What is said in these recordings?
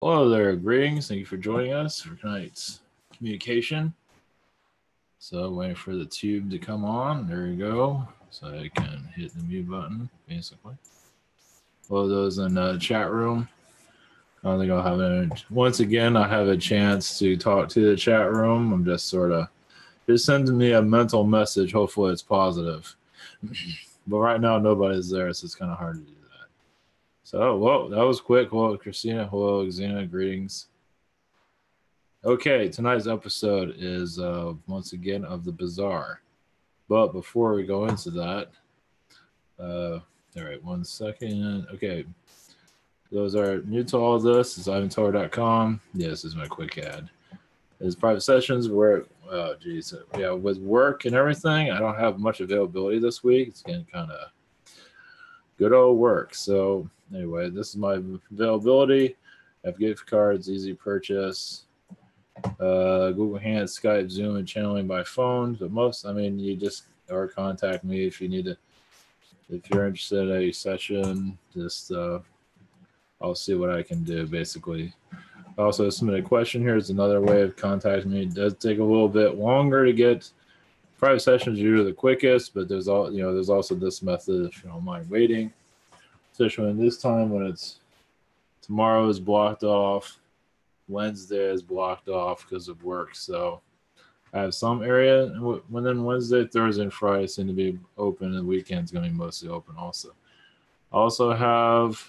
Hello there, greetings. Thank you for joining us for tonight's communication. So waiting for the tube to come on. There you go. So I can hit the mute button, basically. Hello those in the chat room. I don't think I'll have it. Once again, I have a chance to talk to the chat room. I'm just sending me a mental message. Hopefully it's positive. But right now nobody's there, so it's kind of hard to do that. So, well, that was quick. Hello, Christina. Hello, Xena. Greetings. Okay, tonight's episode is once again of the bizarre. But before we go into that, all right, 1 second. Okay, those are new to all of this. It's ivantower.com. Yeah, this is my quick ad. It's private sessions where, oh, geez, yeah, with work and everything, I don't have much availability this week. It's getting kind of good old work. So anyway, this is my availability. I have gift cards, easy purchase. Google Hands, Skype, Zoom, and channeling by phone. But most, you just or contact me if you need to. If you're interested in a session, just I'll see what I can do. Basically, also submit a question here. It's another way of contacting me. It does take a little bit longer to get. Private sessions are usually the quickest, but there's also this method if you don't mind waiting. Especially this time when it's tomorrow is blocked off. Wednesday is blocked off because of work, so I have some area. When then Wednesday, Thursday, and Friday seem to be open, and the weekend's going to be mostly open. Also, I also have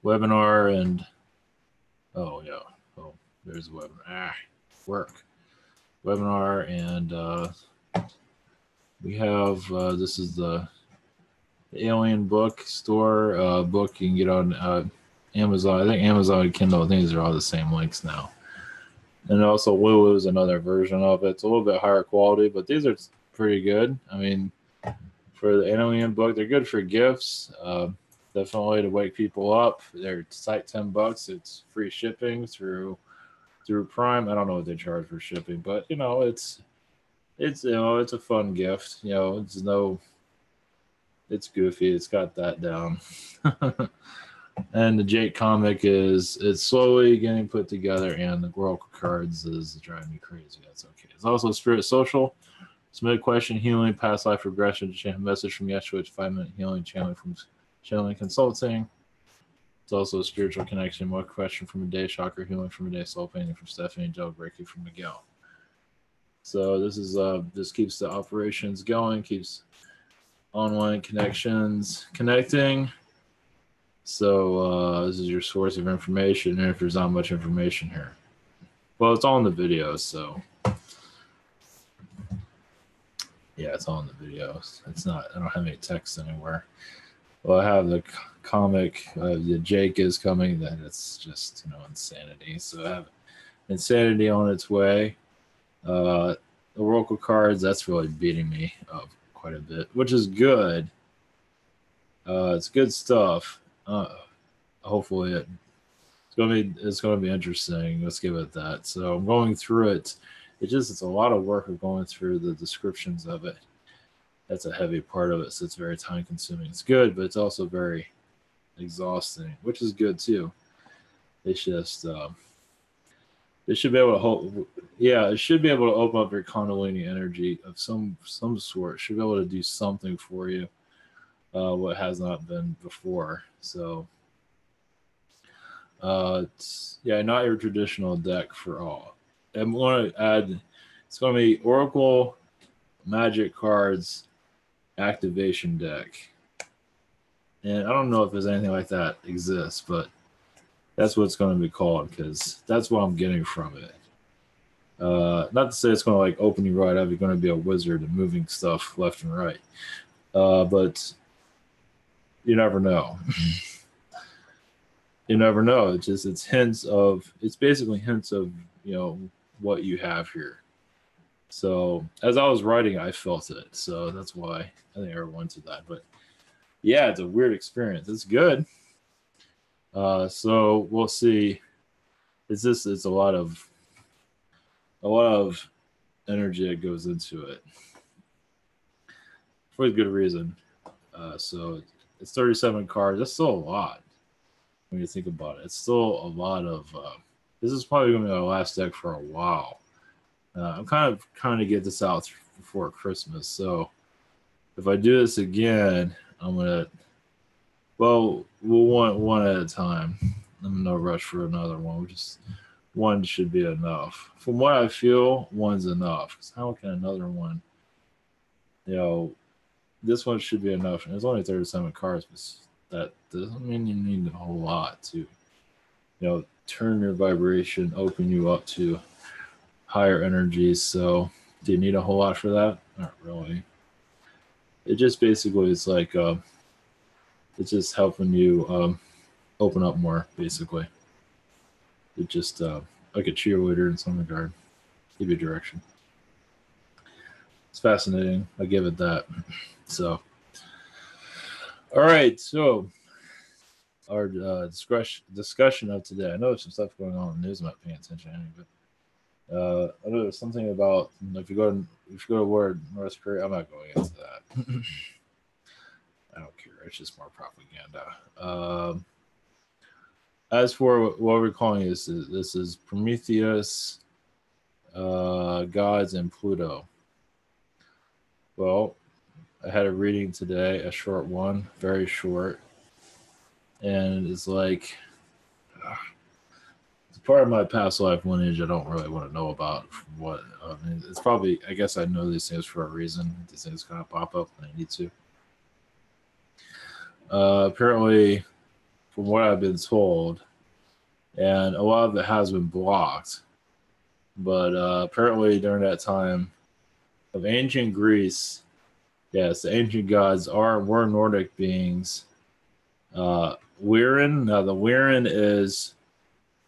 webinar and there's a webinar. Work webinar and we have this is the Alien book store book you can get on Amazon. I think Amazon and Kindle, I think these are all the same links now. And also Lulu is another version of it. It's a little bit higher quality, but these are pretty good. For the Alien book, they're good for gifts. Definitely to wake people up. They're like $10. It's free shipping through Prime. I don't know what they charge for shipping, but it's a fun gift. It's goofy. It's got that down. And the Jake comic it's slowly getting put together, and the Oracle cards is driving me crazy. That's okay. It's also Spirit Social. Submit a question, healing, past life regression, message from Yeshua, 5-minute healing, channeling consulting. It's also a spiritual connection. One question from a day, chakra healing from a day, soul painting from Stephanie, Joe Breaking from Miguel. So this keeps the operations going, keeps online connections connecting. So this is your source of information, and if there's not much information here. Well, it's all in the videos, so yeah, it's all in the videos. It's not, I don't have any text anywhere. Well, I have the comic, the Jake is coming, then it's just, insanity. So I have insanity on its way. The Oracle cards, that's really beating me up quite a bit, which is good. It's good stuff. Hopefully it's gonna be interesting. Let's give it that. So I'm going through it. It's a lot of work of going through the descriptions of it. That's a heavy part of it, so it's very time consuming. It's good, but it's also very exhausting, which is good too. It's just it should be able to hold. Yeah, it should be able to open up your Kundalini energy of some sort. It should be able to do something for you. What has not been before. So, not your traditional deck for all. I'm going to add, it's going to be Oracle Magic Cards Activation Deck. And I don't know if there's anything like that exists, but that's what it's going to be called because that's what I'm getting from it. Not to say it's going to open you right up. You're going to be a wizard and moving stuff left and right. But you never know. You never know. It's basically hints of, what you have here. So as I was writing, I felt it. So that's why I think I went to that. But yeah, it's a weird experience. It's good. So we'll see. It's a lot of energy that goes into it for a good reason. So it's 37 cards. That's still a lot. when you think about it. It's still a lot of. This is probably going to be my last deck for a while. I'm kind of trying to get this out before Christmas. So if I do this again, I'm gonna. Well, we'll want one at a time. I'm in no rush for another one. One should be enough. From what I feel, one's enough. Because how can another one? This one should be enough. And there's only 37 cards, but that doesn't mean you need a whole lot to, turn your vibration, open you up to higher energies. So, do you need a whole lot for that? Not really. It just basically is like it's just helping you open up more. Basically, it just like a cheerleader in some regard, give you direction. It's fascinating. I give it that. So, all right. So, our discussion of today. I know there's some stuff going on in the news. I'm not paying attention to any, but I know there's something about if you go to war in North Korea. I'm not going into that. I don't care. It's just more propaganda. As for what we're calling this is Prometheus, gods, and Pluto. Well, I had a reading today, a short one, very short, and it's like it's part of my past life lineage I don't really want to know about. What it's probably, I guess I know these things for a reason. These things kind of pop up when I need to. Apparently, from what I've been told, and a lot of it has been blocked, but apparently during that time of ancient Greece, yes, the ancient gods were Nordic beings. Wyrn. Now the Wyrn is,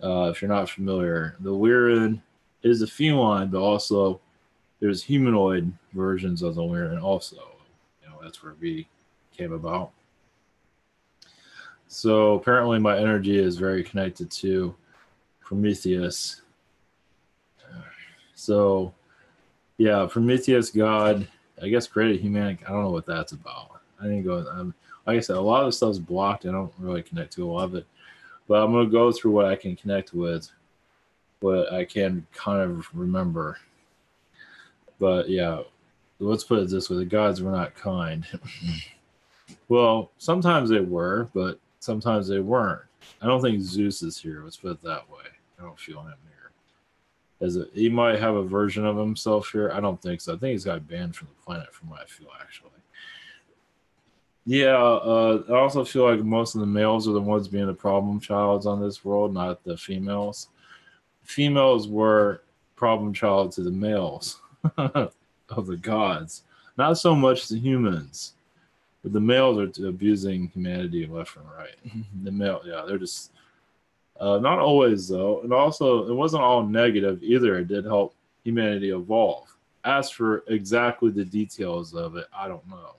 if you're not familiar, the Wyrn is a feline, but also there's humanoid versions of the Wyrn. Also, that's where we came about. So apparently, my energy is very connected to Prometheus. So, yeah, Prometheus god, I guess, created humanity. I don't know what that's about. I didn't go. Like I said, a lot of the stuff's blocked. I don't really connect to a lot of it, but I'm gonna go through what I can connect with, what I can kind of remember. But yeah, let's put it this way: the gods were not kind. Well, sometimes they were, but sometimes they weren't. I don't think Zeus is here. Let's put it that way. I don't feel him here. He might have a version of himself here. I don't think so. I think he's got banned from the planet, from what I feel, actually. Yeah, I also feel like most of the males are the ones being the problem childs on this world, not the females. Females were problem child to the males of the gods, not so much the humans. But the males are abusing humanity left and right. They're just not always though, and also it wasn't all negative either. It did help humanity evolve. As for exactly the details of it, I don't know.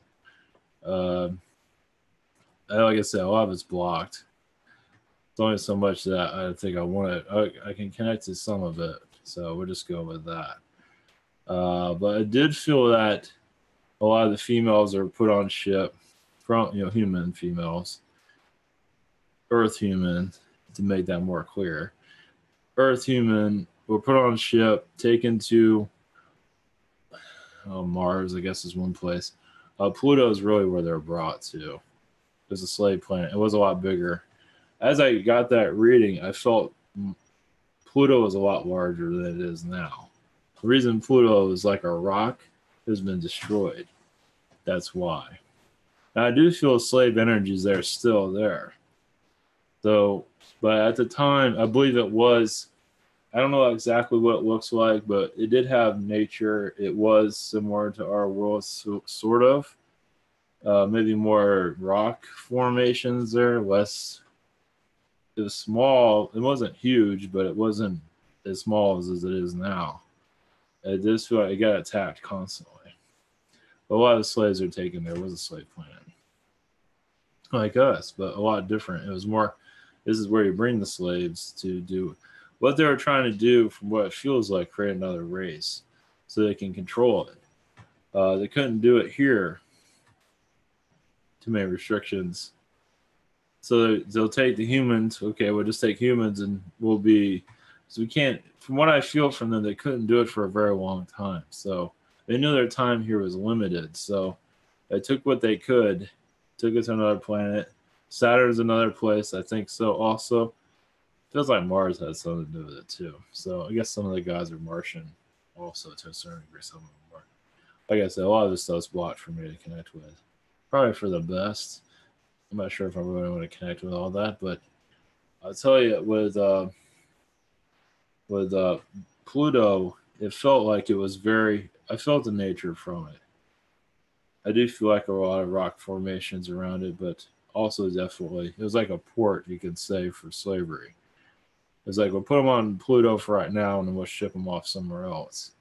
Like I said, a lot of it's blocked. It's only so much that I think I want it. I can connect to some of it, so we'll just go with that. But I did feel that a lot of the females are put on ship from human females, Earth human, to make that more clear. Earth human were put on ship, taken to Mars, I guess is one place. Pluto is really where they're brought to. It's a slave planet. It was a lot bigger. As I got that reading, I felt Pluto was a lot larger than it is now. The reason Pluto is like a rock has been destroyed. That's why. And I do feel slave energies there still there. So, but at the time, I believe it was, I don't know exactly what it looks like, but it did have nature. It was similar to our world, sort of. Maybe more rock formations there, less. It was small. It wasn't huge, but it wasn't as small as it is now. It does feel like it got attacked constantly. But a lot of the slaves are taken. There was a slave planet like us, but a lot different. It was more, this is where you bring the slaves to do what they were trying to do, from what it feels like, create another race so they can control it. They couldn't do it here. Too many restrictions. So they'll take the humans. Okay, we'll just take humans, and we'll be. So we can't. From what I feel from them, they couldn't do it for a very long time. So they knew their time here was limited. So they took what they could, took it to another planet. Saturn's another place, I think so. Also, feels like Mars has something to do with it too. So I guess some of the guys are Martian, also to a certain degree. Some of them are. Like I said, a lot of this stuff's blocked for me to connect with. Probably for the best. I'm not sure if I really want to connect with all that, but I'll tell you, with Pluto, it felt like it was very. I felt the nature from it. I do feel like a lot of rock formations around it, but also definitely it was like a port, you could say, for slavery. It's like we'll put them on Pluto for right now, and then we'll ship them off somewhere else.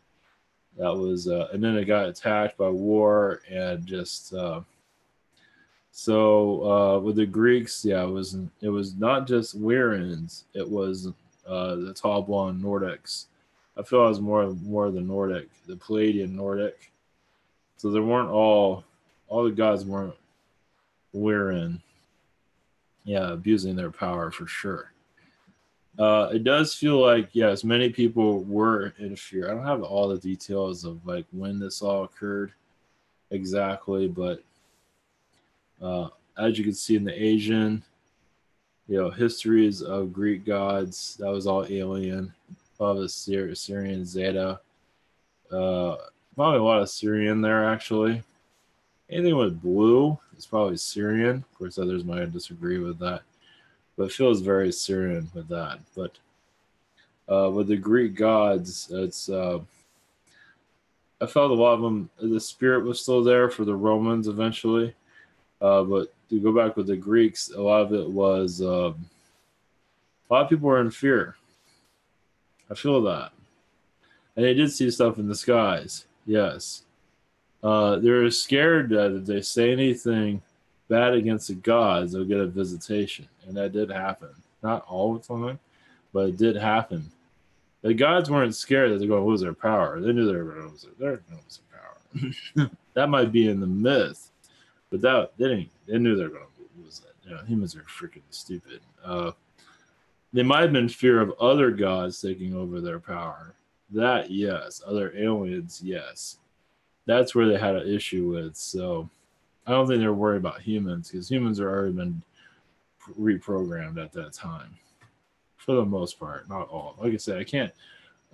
That was, and then it got attacked by war and just. With the Greeks, yeah, it was not just Lyrians, it was the tall blonde Nordics. I feel it was more the Nordic, the Palladian Nordic. So there weren't all the gods weren't Lyrian. Yeah, abusing their power for sure. It does feel like, yes, many people were in fear. I don't have all the details of like when this all occurred exactly, but as you can see in the Asian, histories of Greek gods, that was all alien. A lot of Syrian Zeta. Probably a lot of Syrian there, actually. Anything with blue is probably Syrian. Of course, others might disagree with that. But it feels very Syrian with that. But with the Greek gods, I felt a lot of them, the spirit was still there for the Romans eventually. But to go back with the Greeks, a lot of it was a lot of people were in fear. I feel that, and they did see stuff in the skies. Yes, they were scared that if they say anything bad against the gods, they'll get a visitation, and that did happen. Not all the time, but it did happen. The gods weren't scared that they're going to lose their power. They knew they were going to lose their power. That might be in the myth. But they knew they were going to lose it. Humans are freaking stupid. They might have been fear of other gods taking over their power. That, yes. Other aliens, yes. That's where they had an issue with. So I don't think they're worried about humans because humans are already been reprogrammed at that time. For the most part, not all. Like I said, I can't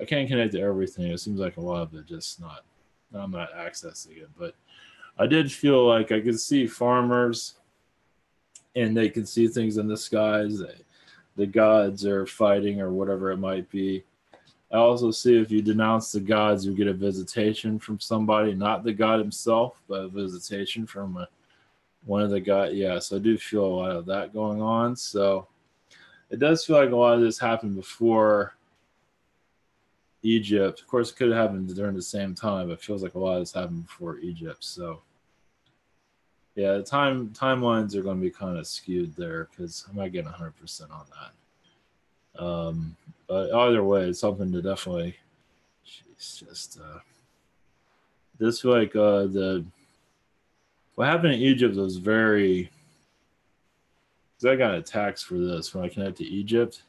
connect to everything. It seems like a lot of it just not. I'm not accessing it, but I did feel like I could see farmers and they could see things in the skies. The gods are fighting or whatever it might be. I also see if you denounce the gods, you get a visitation from somebody, not the god himself, but a visitation from one of the gods. Yeah, so I do feel a lot of that going on. So it does feel like a lot of this happened before Egypt. Of course, it could have happened during the same time, but it feels like a lot of this happened before Egypt. So yeah, the timelines are going to be kind of skewed there because I'm not getting 100% on that. But either way, it's something to definitely. Just this feel like what happened in Egypt was very. Because I got attacks for this when I connect to Egypt.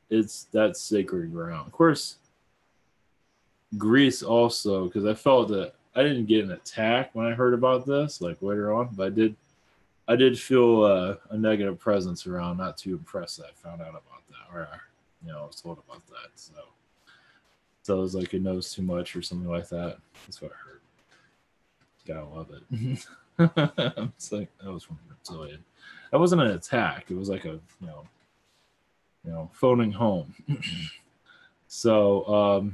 That's sacred ground. Of course, Greece also, because I felt that I didn't get an attack when I heard about this, like later on, but I did feel a negative presence around. Not too impressed that I found out about that, or I was told about that. So it was like it knows too much or something like that. That's what I heard. Gotta love it. It's like that was from reptilian. That wasn't an attack. It was like a phoning home. So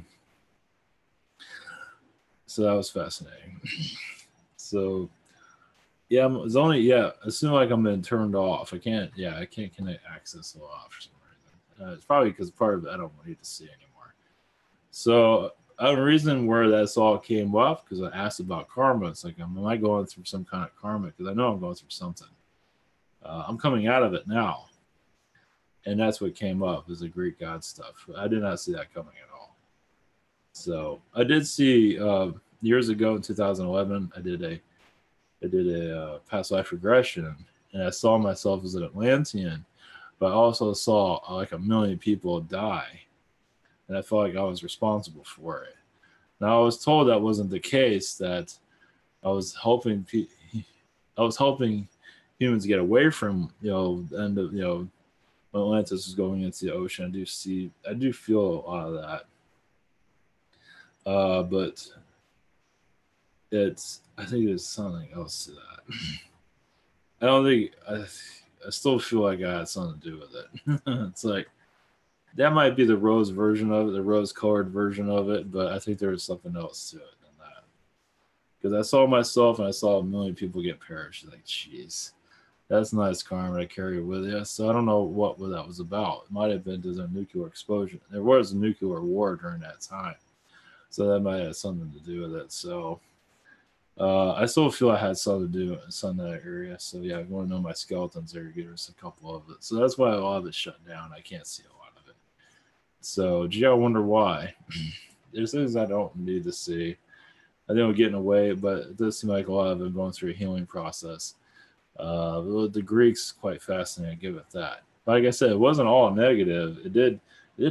that was fascinating. So yeah, it's only it seems like I'm been turned off. I can't connect access a lot for some reason. It's probably because part of it I don't want you to see anymore. So the reason where that's all came up because I asked about karma. It's like, am I going through some kind of karma? Because I know I'm going through something. I'm coming out of it now, and that's what came up is the Greek god stuff. I did not see that coming at all. So I did see years ago in 2011. I did a past life regression, and I saw myself as an Atlantean, but I also saw like 1 million people die, and I felt like I was responsible for it. Now I was told that wasn't the case. That I was hoping, I was hoping humans get away from the end of when Atlantis was going into the ocean. I do feel a lot of that, but I think there's something else to that. I don't think I still feel like I had something to do with it. It's like that might be the rose version of it, the rose-colored version of it, but I think there was something else to it than that. Because I saw myself and I saw 1 million people get perished. Like, jeez, that's nice karma to carry with you. So I don't know what that was about. It might have been to the nuclear explosion. There was a nuclear war during that time, so that might have something to do with it. So I still feel I had something to do in that area. So yeah, if you want to know my skeletons there, give us a couple of it. So that's why a lot of it shut down. I can't see a lot of it. So gee, I wonder why. There's things I don't need to see. I think I'm getting away, but it does seem like a lot of them going through a healing process. The Greeks quite fascinating. I give it that. Like I said, it wasn't all negative. It did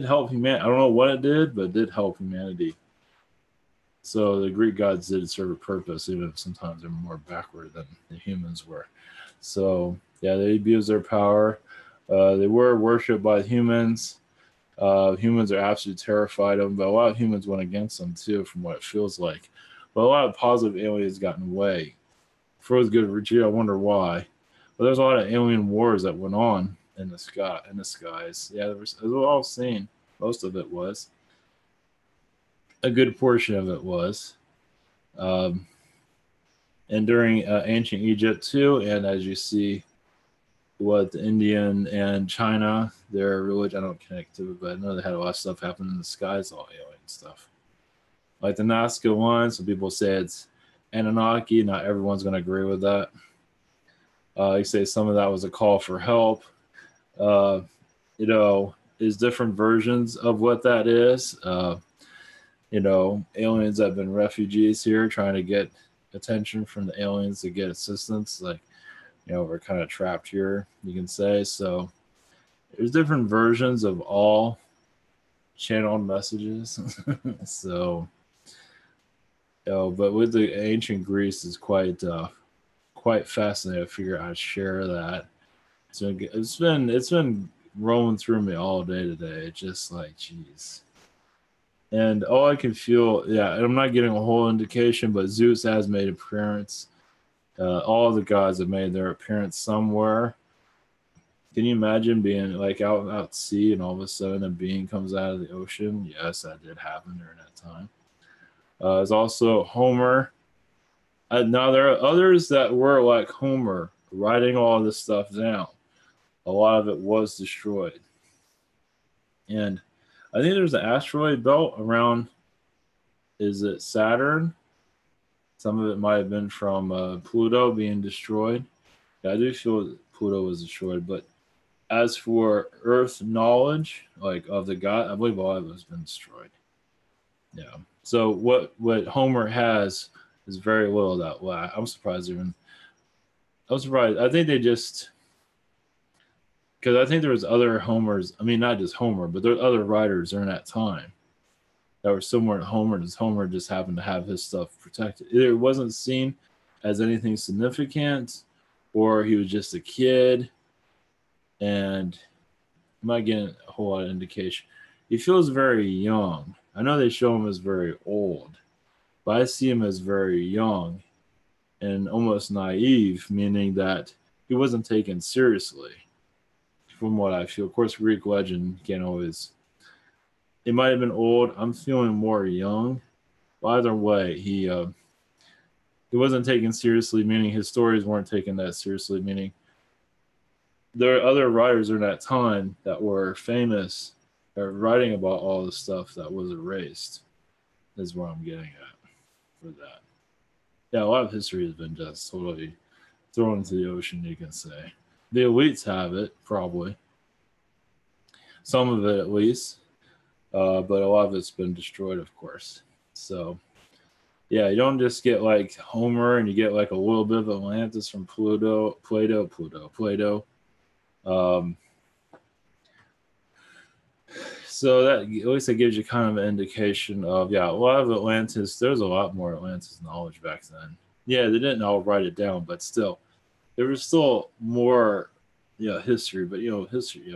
help humanity. I don't know what it did, but it did help humanity. So the Greek gods did serve a purpose, even if sometimes they're more backward than the humans were. So yeah, they abused their power. They were worshipped by humans. Humans are absolutely terrified of them, but a lot of humans went against them too, from what it feels like. But a lot of positive aliens got in the way. For the good, gee, I wonder why. But there's a lot of alien wars that went on in the skies. Yeah, it was all seen. Most of it was. A good portion of it was. And during ancient Egypt too, and as you see, what the Indian and China, their religion, I don't connect to it, but I know they had a lot of stuff happen in the skies, all alien stuff. Like the Nazca one, some people say it's Anunnaki. Not everyone's going to agree with that. You say some of that was a call for help. There's different versions of what that is. Aliens have been refugees here trying to get attention from the aliens to get assistance. Like, we're kind of trapped here, you can say. So there's different versions of all channeled messages. So, but with the ancient Greece is quite fascinating. I figure I'd share that. So it's been rolling through me all day today. It's just like, geez. And all I can feel, yeah, and I'm not getting a whole indication, but Zeus has made an appearance. All the gods have made their appearance somewhere. Can you imagine being like out at sea and all of a sudden a being comes out of the ocean? Yes, that did happen during that time. There's also Homer. Now there are others that were like Homer, writing all this stuff down. A lot of it was destroyed. And I think there's an asteroid belt around, is it Saturn? Some of it might have been from Pluto being destroyed. Yeah, I do feel that Pluto was destroyed. But as for Earth knowledge, like of the god, I believe all of it has been destroyed. Yeah. So what Homer has is very little that way. I'm surprised. I think they just, because I think there was other Homers. I mean, not just Homer, but there were other writers during that time that were similar to Homer. Just Homer just happened to have his stuff protected. Either it wasn't seen as anything significant, or he was just a kid. And I'm not getting a whole lot of indication. He feels very young. I know they show him as very old, but I see him as very young and almost naive, meaning that he wasn't taken seriously. From what I feel, of course, Greek legend can't always. It might have been old. I'm feeling more young. But either way, he wasn't taken seriously, meaning his stories weren't taken that seriously, meaning there are other writers during that time that were famous or writing about all the stuff that was erased. Is where I'm getting at for that. Yeah, a lot of history has been just totally thrown into the ocean, you can say. The elites have it, probably. Some of it, at least. But a lot of it's been destroyed, of course. So, Yeah, you don't just get like Homer and you get like a little bit of Atlantis from Plato. Um, so that at least it gives you kind of an indication of, yeah, a lot of Atlantis. There's a lot more Atlantis knowledge back then. Yeah, they didn't all write it down, but still, there was still more, history. But history,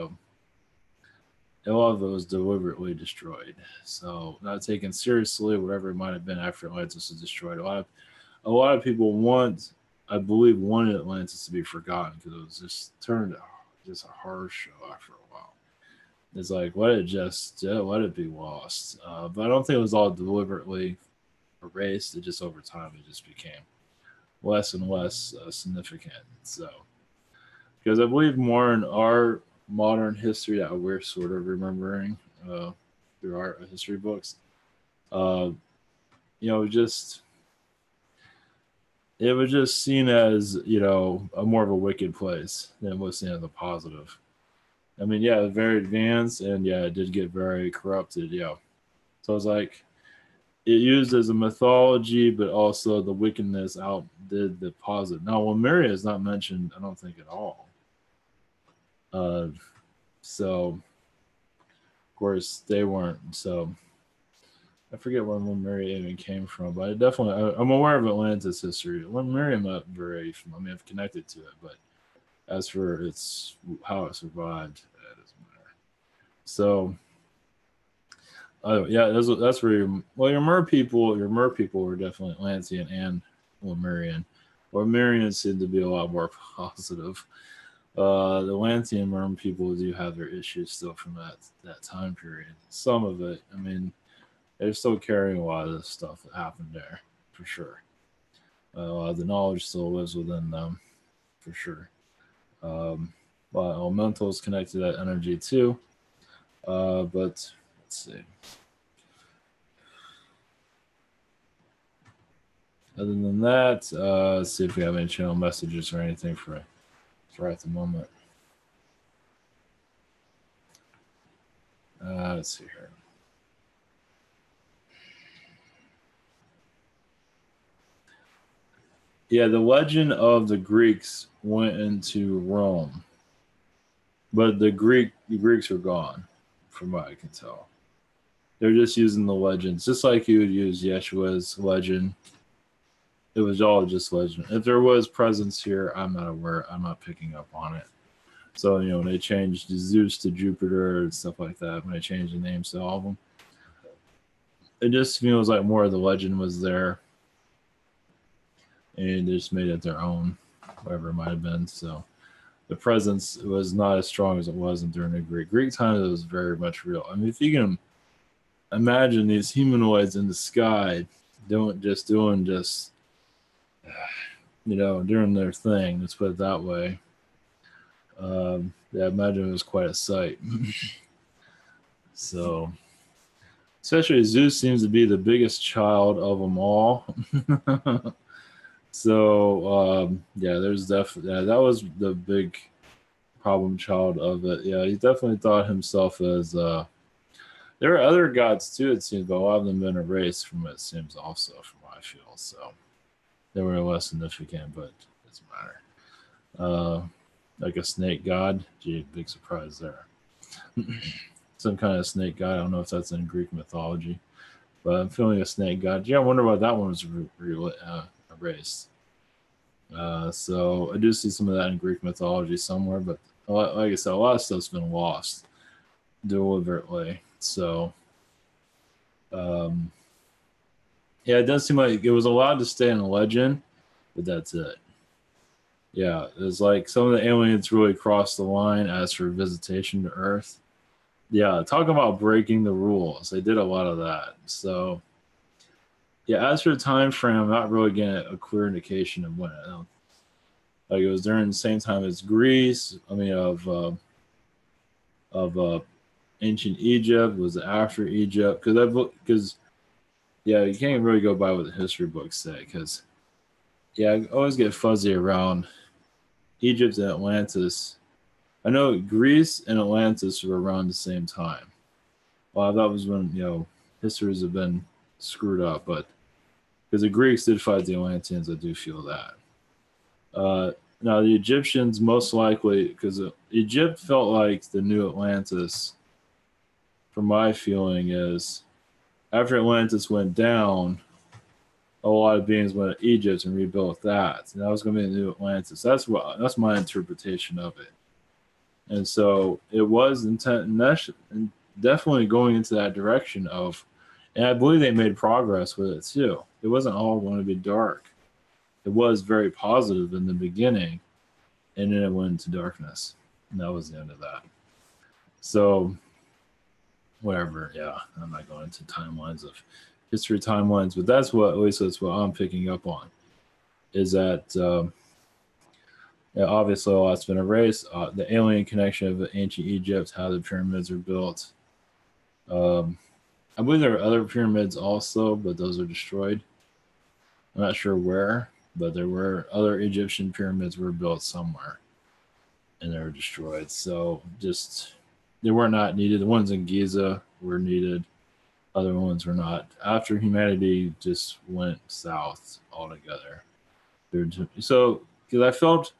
a lot of it was deliberately destroyed. So not taken seriously, whatever it might have been after Atlantis was destroyed. A lot of people I believe, wanted Atlantis to be forgotten because it was just turned just a horror show after a while. It's like, let it be lost. But I don't think it was all deliberately erased. It just over time, it just became less and less significant. So, because I believe more in our modern history that we're sort of remembering through our history books, uh, just it was just seen as a more of a wicked place than it was seen as a positive. I mean, yeah, very advanced, and yeah, it did get very corrupted. Yeah, so it's like it used as a mythology, but also the wickedness outdid the positive. Now, Lemuria is not mentioned, I don't think, at all. So, of course, they weren't. So, I forget where Lemuria even came from, but I'm aware of Atlantis history. Lemuria, I'm not very, I've connected to it, but as for how it survived, that doesn't matter. So, yeah, that's where your mer people were definitely Atlantean and Lemurian. Lemurians seem to be a lot more positive. The Atlantean Merm people do have their issues still from that time period. Some of it, I mean, they're still carrying a lot of the stuff that happened there, for sure. A lot of the knowledge still lives within them, for sure. A lot of elementals connect to that energy too. But let's see. Other than that, let's see if we have any channel messages or anything for at the moment. Let's see here. Yeah, the legend of the Greeks went into Rome, but the Greeks are gone, from what I can tell. They're just using the legends, just like you would use Yeshua's legend. It was all just legend. If there was presence here, I'm not aware. I'm not picking up on it. So when they changed Zeus to Jupiter and stuff like that, when they changed the names to all of them, it just feels like more of the legend was there, and they just made it their own, whatever it might have been. So the presence was not as strong as it was during the Greek times. It was very much real. I mean, if you can imagine these humanoids in the sky doing doing their thing, let's put it that way. Yeah, I imagine it was quite a sight. So, especially Zeus seems to be the biggest child of them all. So, yeah, there's definitely that was the big problem child of it. Yeah, he definitely thought himself as there are other gods too, it seems, but a lot of them been erased from it seems also, from what I feel. So they were less significant, but it doesn't matter. Like a snake god. Gee, big surprise there. Some kind of snake god. I don't know if that's in Greek mythology, but I'm feeling a snake god. Yeah, I wonder why that one was erased. So I do see some of that in Greek mythology somewhere, but like I said, a lot of stuff's been lost deliberately. So, yeah, it does seem like it was allowed to stay in a legend, but that's it. Yeah, it's like some of the aliens really crossed the line as for visitation to Earth. Yeah, talk about breaking the rules. They did a lot of that. So, yeah, as for the time frame, I'm not really getting a clear indication of when. Like it was during the same time as Greece. I mean, of ancient Egypt. Was it after Egypt? Because yeah, you can't really go by what the history books say. Because yeah, I always get fuzzy around Egypt and Atlantis. I know Greece and Atlantis were around the same time. Well, that was when histories have been screwed up, but because the Greeks did fight the Atlanteans. I do feel that. Now the Egyptians most likely, because Egypt felt like the new Atlantis. From my feeling is, after Atlantis went down, a lot of beings went to Egypt and rebuilt that. And that was going to be the new Atlantis. That's my interpretation of it. And so it was definitely going into that direction of, and I believe they made progress with it too. It wasn't all going to be dark. It was very positive in the beginning, and then it went into darkness. And that was the end of that. So, whatever, yeah, I'm not going into timelines of history timelines, but at least that's what I'm picking up on, is that yeah, obviously a lot's been erased. The alien connection of ancient Egypt, how the pyramids are built. I believe there are other pyramids also, but those are destroyed. I'm not sure where, but there were other Egyptian pyramids were built somewhere, and they were destroyed. So they were not needed. The ones in Giza were needed. Other ones were not. After humanity just went south altogether. So, because I felt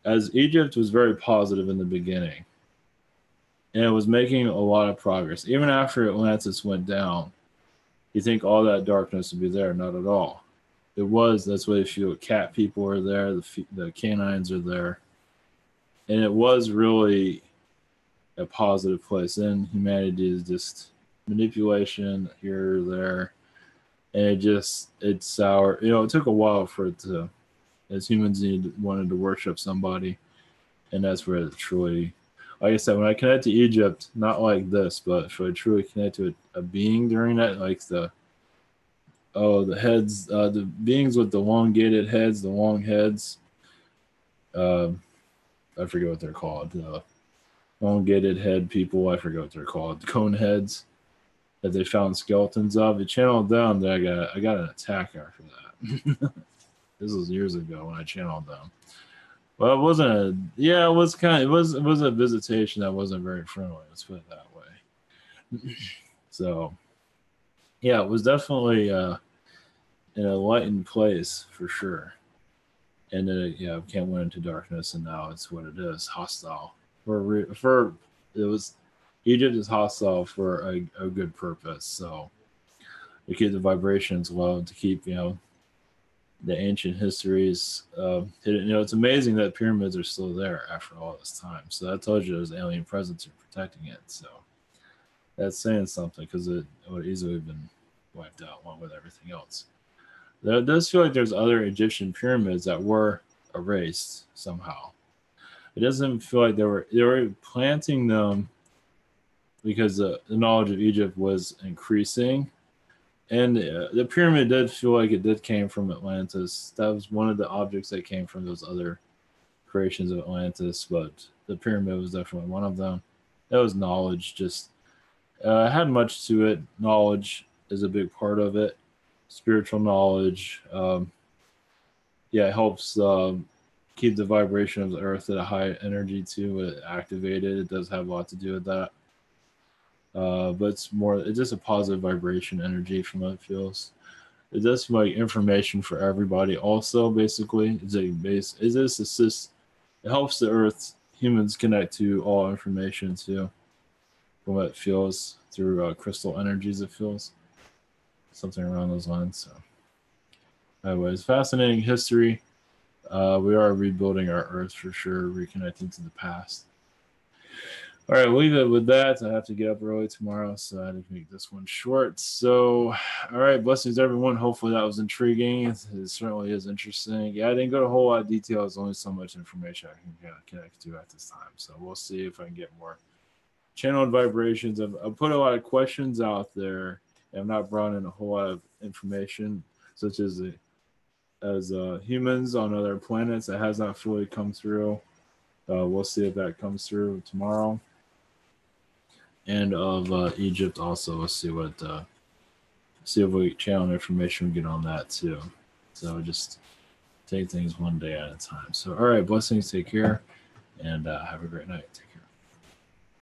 as Egypt was very positive in the beginning, and it was making a lot of progress. Even after Atlantis went down, you think all that darkness would be there. Not at all. That's why you feel cat people are there, the canines are there. And it was really a positive place. And humanity is just manipulation here or there. And it's sour. It took a while for it to, as humans wanted to worship somebody. And that's where it truly, like I said, when I connect to Egypt, not like this, but if I truly connect to a being during that, like the heads, the beings with the elongated heads, the long heads, I forget what they're called. Elongated head people, I forget what they're called. Cone heads that they found skeletons of. It channeled them. That I got an attack after that. This was years ago when I channeled them. Well, it wasn't it was a visitation that wasn't very friendly. Let's put it that way. So, yeah, it was definitely an enlightened place for sure. And then it can't went into darkness, and now it's what it is, hostile. Egypt is hostile for a good purpose. So to keep the vibrations low, to keep the ancient histories hidden. It's amazing that pyramids are still there after all this time. So that tells you there's alien presence are protecting it. So that's saying something, because it would easily have been wiped out along with everything else. It does feel like there's other Egyptian pyramids that were erased somehow. It doesn't feel like they were planting them because the knowledge of Egypt was increasing. And the pyramid did feel like it did came from Atlantis. That was one of the objects that came from those other creations of Atlantis, but the pyramid was definitely one of them. That was knowledge, just had much to it. Knowledge is a big part of it. Spiritual knowledge. It helps keep the vibration of the earth at a high energy too. Activated. It does have a lot to do with that. But it's just a positive vibration energy from what it feels. It does feel like information for everybody also, basically. It helps the earth, humans connect to all information too, from what it feels through crystal energies, it feels. Something around those lines. So anyways, fascinating history. We are rebuilding our earth for sure, reconnecting to the past. All right, we'll leave it with that. I have to get up early tomorrow, so I had to make this one short. So, all right, blessings, everyone. Hopefully that was intriguing. It certainly is interesting. Yeah, I didn't go to a whole lot of detail. There's only so much information I can connect to at this time. So we'll see if I can get more channeled vibrations. I've put a lot of questions out there. I've not brought in a whole lot of information, such as humans on other planets. That has not fully come through. We'll see if that comes through tomorrow. And of Egypt also. Let's see if we channel information we get on that too. So just take things one day at a time. So all right, blessings, take care, and have a great night.